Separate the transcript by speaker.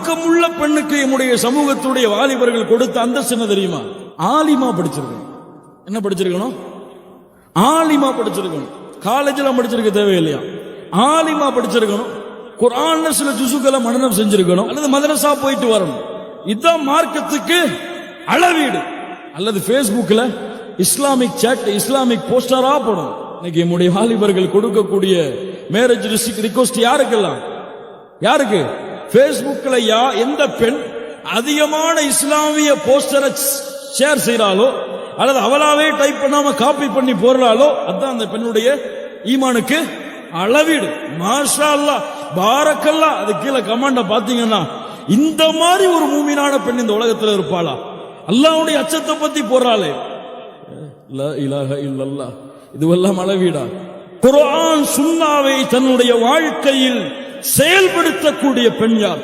Speaker 1: மார்க்கமுள்ள பெண்ணுக்கு நம்முடைய சமூகத்துடைய வாலிபர்கள் கொடுத்த அந்தஸ்து என்ன தெரியுமா? ஆலிமா படிச்சிருக்கணும். என்ன படிச்சிருக்கணும்? ஆலிமா படிச்சிருக்கணும். காலேஜில் படிச்சிருக்க தேவையில்லையா, ஆலிமா படிச்சிருக்கணும். குர்ஆன்ல சில ஜுசுக்களை மனனம் செஞ்சிருக்கணும், அல்லது மதரசா போயிட்டு வரணும். இதுதான் மார்க்கத்துக்கு அளவீடு. அல்லது பேஸ்புக்ல இஸ்லாமிக் சாட், இஸ்லாமிக் போஸ்டரா போடும். இன்னைக்கு நம்முடைய வாலிபர்கள் கொடுக்கக்கூடிய மேரேஜ் ரிக்வெஸ்ட் யாருக்கெல்லாம்? யாருக்கு? பேஸ்புக்ல எந்த பெண் அதிகமான இஸ்லாமிய போஸ்டரை ஷேர் செய்யறாளோ, அல்லது அவளாவே டைப் பண்ணாம காப்பி பண்ணி போறாளோ, அதான் அந்த பெண்ணுடைய ஈமானுக்கு அளவீடு. மாஷா அல்லாஹ், பாரக்கல்லாஹ். அது கீழே கமெண்ட பாத்தீங்கன்னா, இந்த மாதிரி ஒரு மூமினான பெண் இந்த உலகத்தில் இருப்பாளா? அல்லாஹ்வுடைய அச்சத்தை பத்தி போறாளே, லா இலாஹ இல்லல்லாஹ். இதுவெல்லாம் அளவீடா? குர்ஆன் சுன்னாவை தன்னுடைய வாழ்க்கையில் செயல்படுத்தக்கூடிய பெண் யார்?